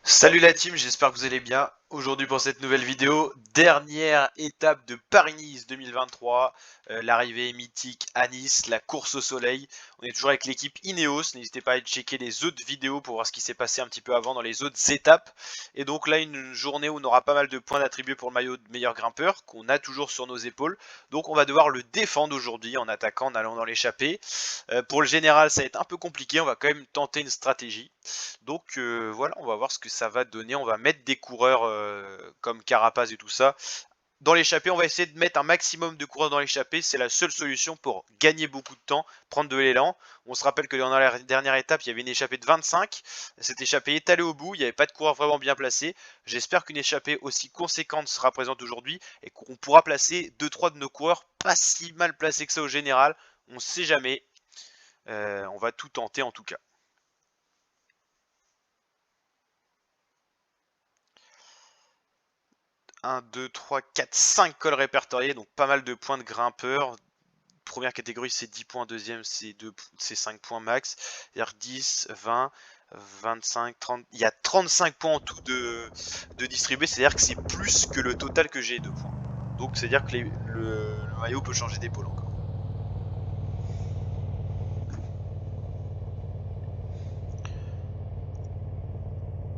Salut la team, j'espère que vous allez bien. Aujourd'hui pour cette nouvelle vidéo, dernière étape de Paris-Nice 2023, l'arrivée mythique à Nice, la course au soleil. On est toujours avec l'équipe Ineos, n'hésitez pas à aller checker les autres vidéos pour voir ce qui s'est passé un petit peu avant dans les autres étapes. Et donc là une journée où on aura pas mal de points attribués pour le maillot de meilleur grimpeur, qu'on a toujours sur nos épaules. Donc on va devoir le défendre aujourd'hui en attaquant, en allant dans l'échappée. Pour le général ça va être un peu compliqué, on va quand même tenter une stratégie. Donc voilà, on va voir ce que ça va donner. On va mettre des coureurs comme Carapaz et tout ça. Dans l'échappée, on va essayer de mettre un maximum de coureurs dans l'échappée. C'est la seule solution pour gagner beaucoup de temps, prendre de l'élan. On se rappelle que dans la dernière étape, il y avait une échappée de 25. Cette échappée est allée au bout. Il n'y avait pas de coureurs vraiment bien placés. J'espère qu'une échappée aussi conséquente sera présente aujourd'hui et qu'on pourra placer 2-3 de nos coureurs pas si mal placés que ça au général. On ne sait jamais. On va tout tenter en tout cas. 1, 2, 3, 4, 5 cols répertoriés, donc pas mal de points de grimpeur. Première catégorie c'est 10 points, deuxième c'est 5 points max. C'est-à-dire 10, 20, 25, 30. Il y a 35 points en tout de distribuer, c'est-à-dire que c'est plus que le total que j'ai de points. Donc c'est-à-dire que le maillot peut changer d'épaule encore.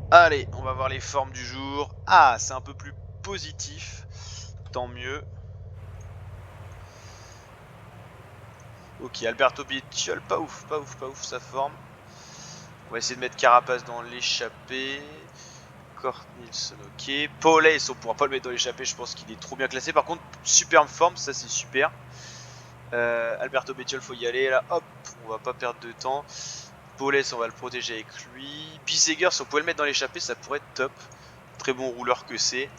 Allez, on va voir les formes du jour. Ah, c'est un peu plus positif. Tant mieux. Ok, Alberto Bicciol, pas ouf, pas ouf, pas ouf sa forme. On va essayer de mettre Carapace dans l'échappée. Kort Nielsen, ok. Paulès, on pourra pas le mettre dans l'échappée, je pense qu'il est trop bien classé. Par contre, superbe forme, ça c'est super. Alberto Bettiol, faut y aller là. Hop, on va pas perdre de temps. Paulès, on va le protéger avec lui. Bissegger, si on pouvait le mettre dans l'échappée, ça pourrait être top. Très bon rouleur que c'est.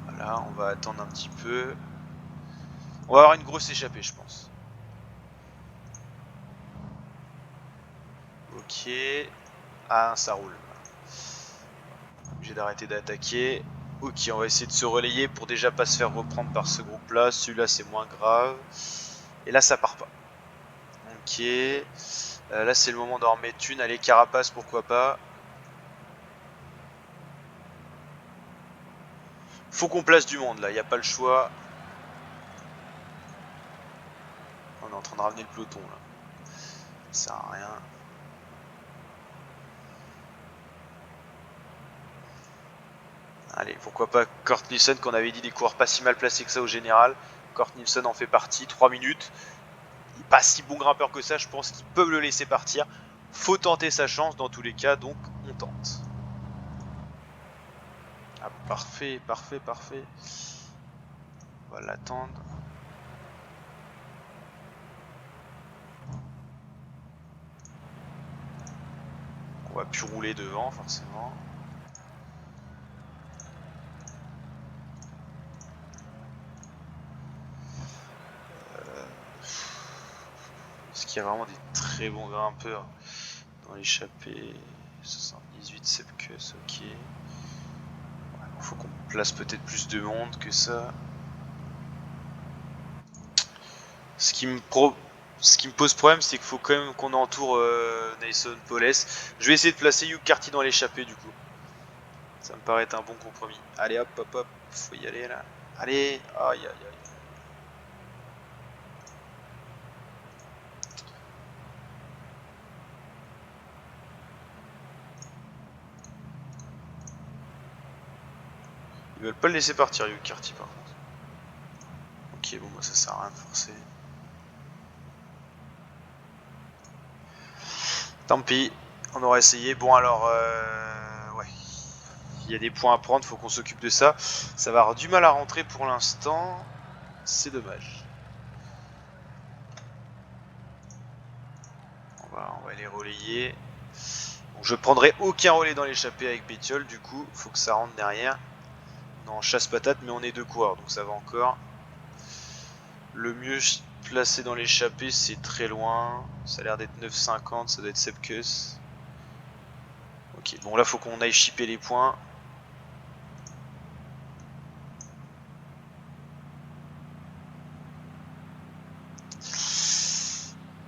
Voilà, on va attendre un petit peu. On va avoir une grosse échappée, je pense. Ok. Ah, ça roule. Obligé d'arrêter d'attaquer. Ok, on va essayer de se relayer pour déjà pas se faire reprendre par ce groupe là. Celui-là c'est moins grave. Et là ça part pas. Ok. Là c'est le moment d'en remettre une. Allez, Carapace, pourquoi pas. Faut qu'on place du monde là, y a pas le choix. On est en train de ramener le peloton là. Ça sert à rien. Allez, pourquoi pas Kort Nielsen, qu'on avait dit des coureurs pas si mal placés que ça au général. Kort Nielsen en fait partie, 3 minutes. Il est pas si bon grimpeur que ça, je pense qu'ils peuvent le laisser partir. Faut tenter sa chance dans tous les cas, donc on tente. Ah, parfait, parfait, parfait. On va l'attendre. On va plus rouler devant, forcément. Parce qu'il y a vraiment des très bons grimpeurs dans l'échappée. 78 Sepkus, ok. Il faut qu'on place peut-être plus de monde que ça. Ce qui me pose problème, c'est qu'il faut quand même qu'on entoure Nason Paulès. Je vais essayer de placer Hugh Carty dans l'échappée du coup. Ça me paraît être un bon compromis. Allez hop hop hop, faut y aller là. Allez, aïe aïe aïe. Ils veulent pas le laisser partir Hugh Carty par contre. Ok, bon bah ça sert à rien de forcer. Tant pis, on aura essayé. Bon alors, ouais. Il y a des points à prendre, faut qu'on s'occupe de ça. Ça va avoir du mal à rentrer pour l'instant. C'est dommage. On va les relayer. Donc je prendrai aucun relais dans l'échappée avec Bettiol, du coup, faut que ça rentre derrière. Non, chasse-patate, mais on est deux coureurs, donc ça va encore. Le mieux placé dans l'échappée, c'est très loin. Ça a l'air d'être 9,50, ça doit être Sepkus. Ok, bon là, faut qu'on aille shipper les points.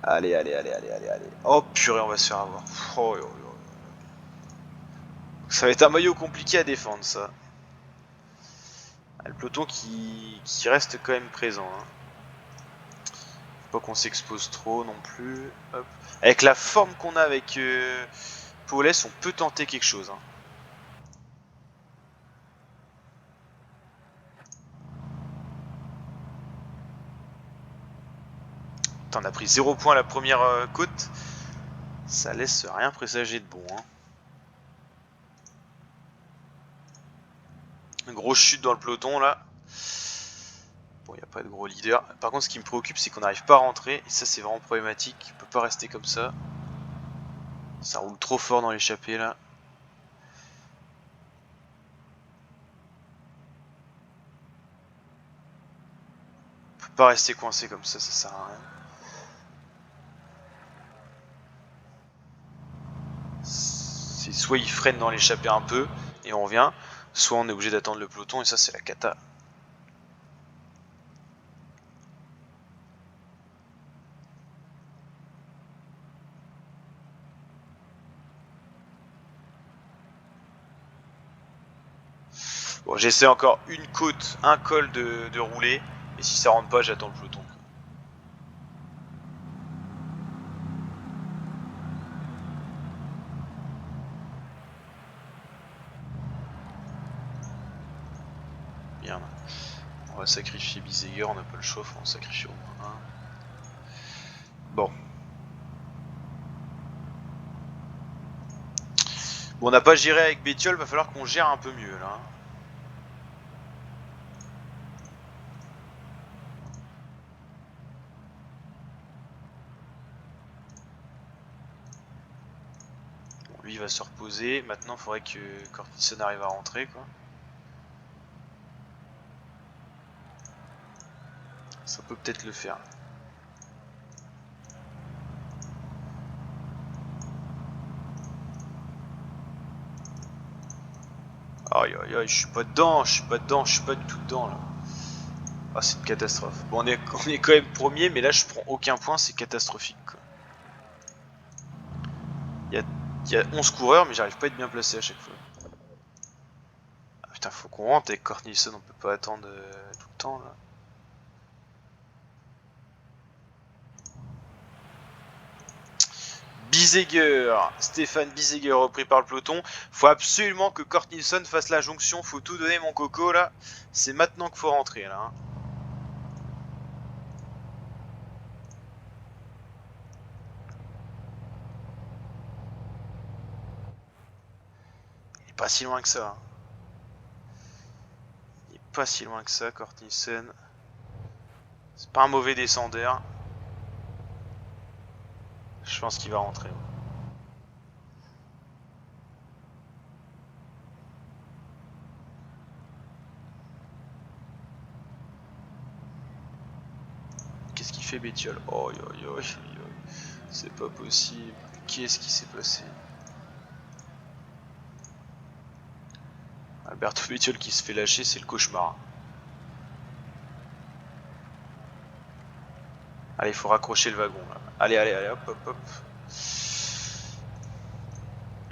Allez, allez, allez, allez, allez, allez. Oh purée, on va se faire avoir. Oh, oh, oh. Ça va être un maillot compliqué à défendre, ça. Ah, le peloton qui reste quand même présent. Hein. Faut pas qu'on s'expose trop non plus. Hop. Avec la forme qu'on a avec Paulès, on peut tenter quelque chose. Hein. On a pris 0 point à la première côte. Ça laisse rien présager de bon. Hein. Une grosse chute dans le peloton là. Bon, il n'y a pas de gros leader. Par contre, ce qui me préoccupe, c'est qu'on n'arrive pas à rentrer. Et ça, c'est vraiment problématique. On peut pas rester comme ça. Ça roule trop fort dans l'échappée là. On peut pas rester coincé comme ça sert à rien. C'est soit il freine dans l'échappée un peu et on revient, soit on est obligé d'attendre le peloton et ça c'est la cata. Bon, j'essaie encore une côte, un col de rouler et si ça rentre pas, j'attends le peloton. Bien. On va sacrifier Biseguer, on n'a pas le choix, on sacrifie au moins un. Bon. Bon, on n'a pas géré avec Bettiol, va falloir qu'on gère un peu mieux là. Bon, lui il va se reposer, maintenant il faudrait que Cortinson arrive à rentrer quoi. Ça peut peut-être le faire. Aïe aïe aïe, je suis pas dedans, je suis pas du tout dedans là. Ah, c'est une catastrophe. Bon, on est quand même premier, mais là je prends aucun point, c'est catastrophique quoi. Il y a 11 coureurs, mais j'arrive pas à être bien placé à chaque fois. Ah, putain, faut qu'on rentre avec Cornelison, on peut pas attendre tout le temps là. Biseguer, Stéphane Biseguer repris par le peloton. Faut absolument que Cornelison fasse la jonction, faut tout donner mon coco là. C'est maintenant qu'il faut rentrer là. Hein. Il est pas si loin que ça. Hein. Il est pas si loin que ça, Cornelison. C'est pas un mauvais descendeur. Je pense qu'il va rentrer. Qu'est-ce qu'il fait Bettiol? Oh, c'est pas possible. Qu'est-ce qui s'est passé? Alberto Bettiol qui se fait lâcher, c'est le cauchemar. Allez, il faut raccrocher le wagon là. Allez, allez, allez, hop, hop, hop.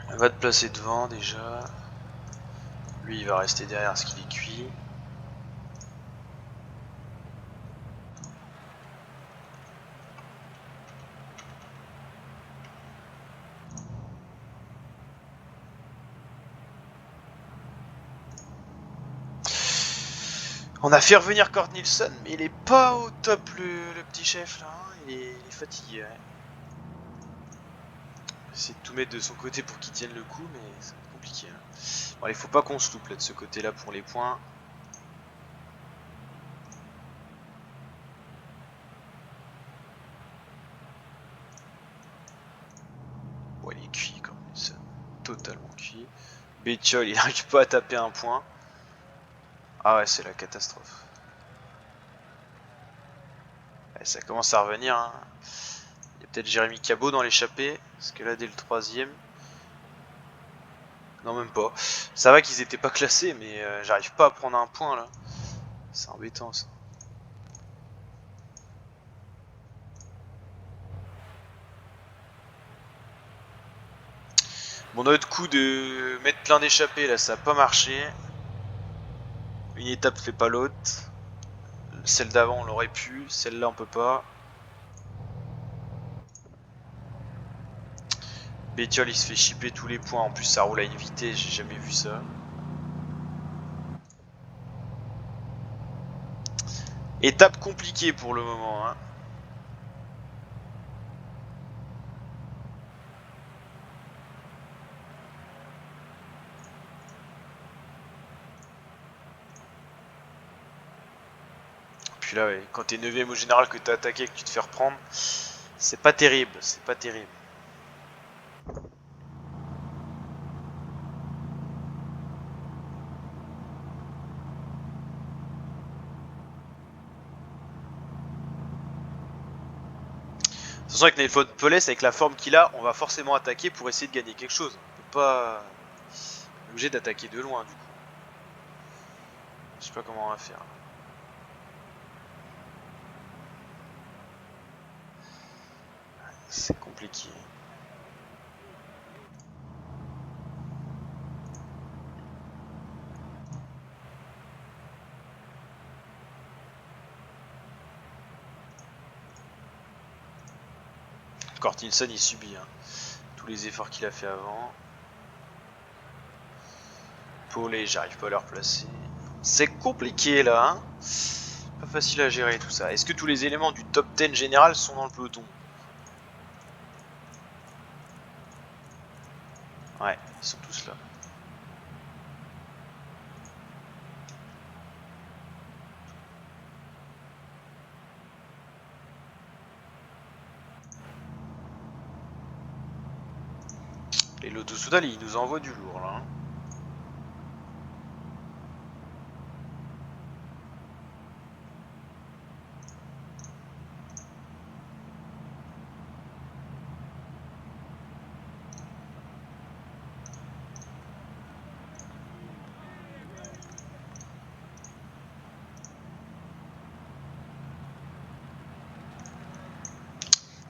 On va te placer devant déjà. Lui, il va rester derrière ce qu'il est cuit. On a fait revenir Cornelison, mais il est pas au top le petit chef là. Hein. Il est fatigué. Ouais. Essayer de tout mettre de son côté pour qu'il tienne le coup, mais c'est compliqué. Hein. Bon, allez, faut pas qu'on se loupe là de ce côté-là pour les points. Bon, il est cuit Cornelison, totalement cuit. Bettiol, il n'arrive pas à taper un point. Ah ouais, c'est la catastrophe. Ouais, ça commence à revenir. Hein. Il y a peut-être Jérémy Cabot dans l'échappée. Parce que là, dès le troisième... Non, même pas. Ça va qu'ils étaient pas classés, mais j'arrive pas à prendre un point là. C'est embêtant ça. Bon, notre coup de mettre plein d'échappées là, ça a pas marché. Une étape fait pas l'autre. Celle d'avant on l'aurait pu, celle-là on peut pas. Bétiol il se fait chipper tous les points, en plus ça roule à une vitesse, j'ai jamais vu ça. Étape compliquée pour le moment, hein. Puis là, ouais, quand t'es 9ème au général, que t'as attaqué et que tu te fais reprendre, c'est pas terrible, c'est pas terrible. De toute façon, avec Nelfon Pelès, avec la forme qu'il a, on va forcément attaquer pour essayer de gagner quelque chose. On peut pas... On est obligé d'attaquer de loin, du coup. Je sais pas comment on va faire. C'est compliqué. Cortinson il subit hein, tous les efforts qu'il a fait avant. Paulet, j'arrive pas à le replacer. C'est compliqué là, hein. Pas facile à gérer tout ça. Est-ce que tous les éléments du top 10 général sont dans le peloton? Ouais, ils sont tous là. Les Lotto Soudal, ils nous envoient du lourd là. Hein.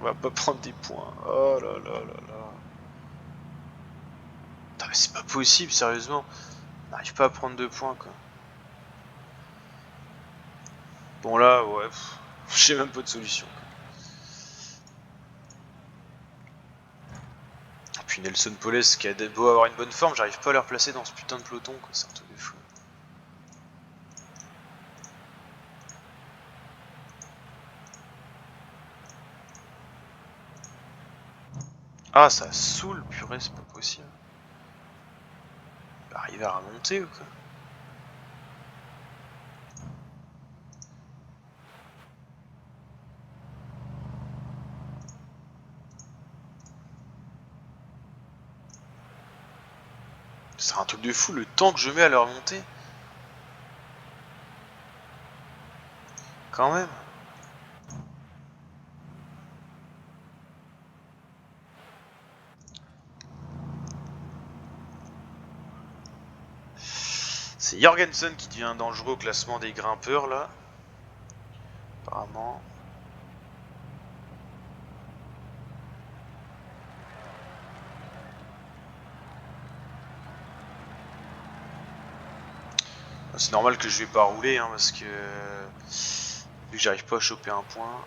On va pas prendre des points. Oh là là là là. Putain, mais c'est pas possible, sérieusement. On n'arrive pas à prendre 2 points quoi. Bon là, ouais, j'ai même pas de solution. Et puis Nelson Polès qui a beau avoir une bonne forme, j'arrive pas à le replacer dans ce putain de peloton quoi, c'est un truc de fou. Ah ça saoule, purée, c'est pas possible. Il va arriver à remonter ou quoi? C'est un truc de fou le temps que je mets à le remonter. Quand même. C'est Jorgensen qui devient dangereux au classement des grimpeurs là. Apparemment. C'est normal que je vais pas rouler hein, parce que vu que j'arrive pas à choper un point.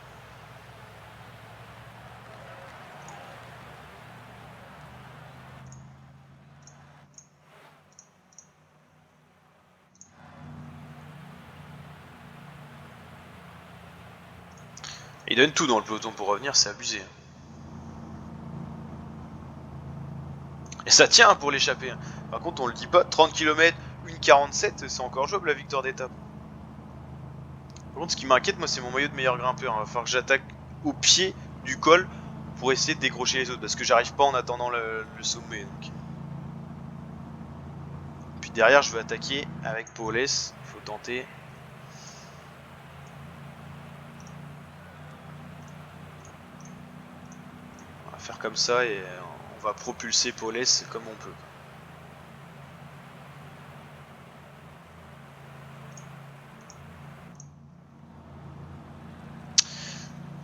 Il donne tout dans le peloton pour revenir, c'est abusé. Et ça tient hein, pour l'échapper. Hein. Par contre, on le dit pas, 30 km, 1,47, c'est encore jouable la victoire d'étape. Par contre, ce qui m'inquiète, moi, c'est mon maillot de meilleur grimpeur. Il va falloir que j'attaque au pied du col pour essayer de décrocher les autres. Parce que j'arrive pas en attendant le sommet. Donc. Puis derrière, je veux attaquer avec Paulès. Il faut tenter. On va faire comme ça et on va propulser Paulès comme on peut.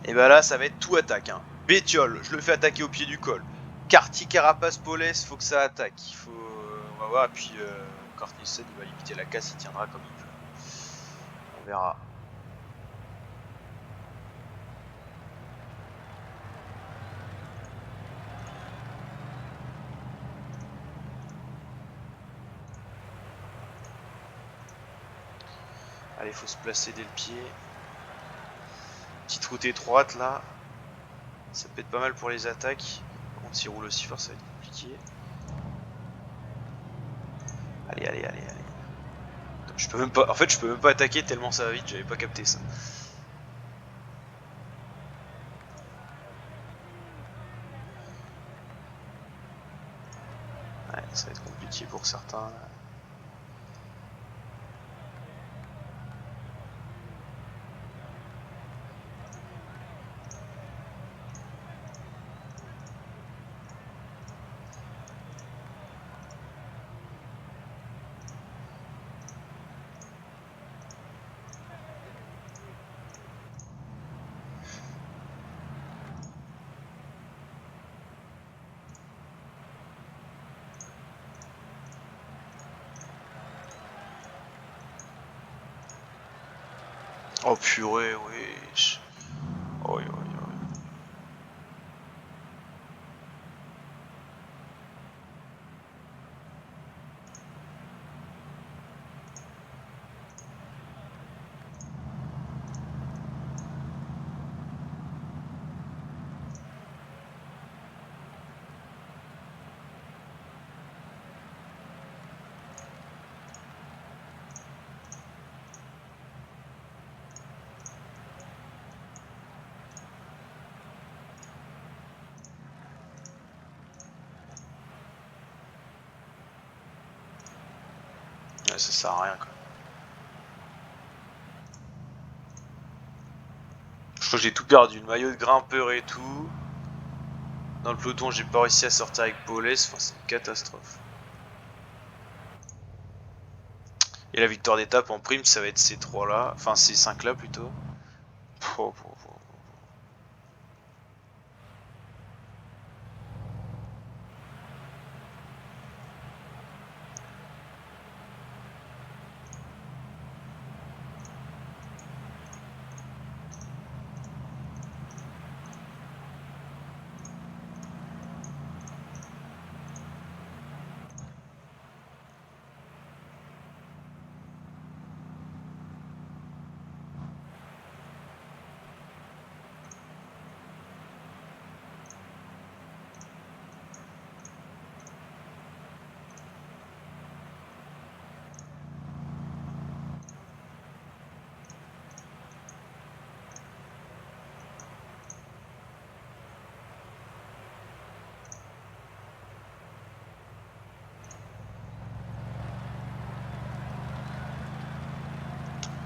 Et bah là, ça va être tout attaque. Hein. Bétiol, je le fais attaquer au pied du col. Carty, Carapace, Paulès, faut que ça attaque. On va voir. Et puis Cartnison, il va limiter la casse, il tiendra comme il peut. On verra. Allez, faut se placer dès le pied. Petite route étroite là. Ça peut être pas mal pour les attaques. Par contre, s'il roule aussi fort, ça va être compliqué. Allez, allez, allez, allez. Je peux même pas. En fait, je peux même pas attaquer tellement ça va vite, j'avais pas capté ça. Ouais, ça va être compliqué pour certains. Là. Oh purée, wesh. Oh, oh, oh. Ouais, ça sert à rien quoi. Je crois que j'ai tout perdu, le maillot de grimpeur et tout. Dans le peloton, j'ai pas réussi à sortir avec Paulès, enfin c'est une catastrophe. Et la victoire d'étape en prime, ça va être ces 3 là, enfin ces 5 là plutôt. Oh, oh, oh.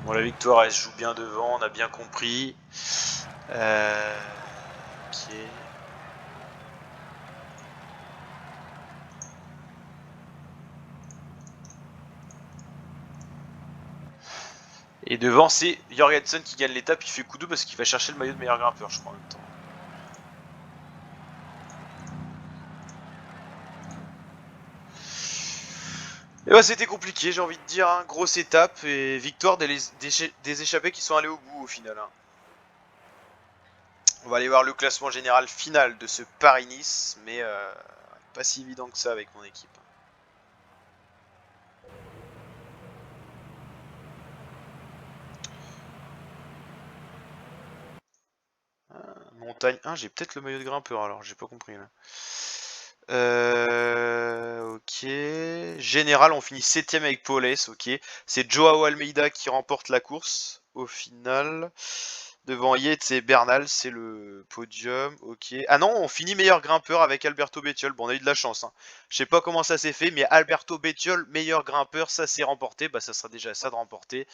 Bon, la victoire elle se joue bien devant, on a bien compris. Ok. Et devant c'est Jorgensen qui gagne l'étape, il fait coup doux parce qu'il va chercher le maillot de meilleur grimpeur je crois en même temps. Et bah c'était compliqué j'ai envie de dire, hein. Grosse étape et victoire des échappés qui sont allés au bout au final. Hein. On va aller voir le classement général final de ce Paris-Nice, mais pas si évident que ça avec mon équipe. Montagne 1, j'ai peut-être le maillot de grimpeur alors, j'ai pas compris là. Ok. Général, on finit 7ème avec Paulès, ok. C'est Joao Almeida qui remporte la course au final. Devant Yates et Bernal, c'est le podium, ok. Ah non, on finit meilleur grimpeur avec Alberto Bettiol. Bon, on a eu de la chance. Hein. Je sais pas comment ça s'est fait, mais Alberto Bettiol, meilleur grimpeur, ça s'est remporté. Bah, ça sera déjà ça de remporter.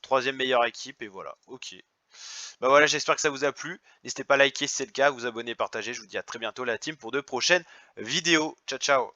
3ème meilleure équipe, et voilà, ok. Bah voilà, j'espère que ça vous a plu. N'hésitez pas à liker si c'est le cas, vous abonner, partager. Je vous dis à très bientôt la team pour de prochaines vidéos. Ciao, ciao.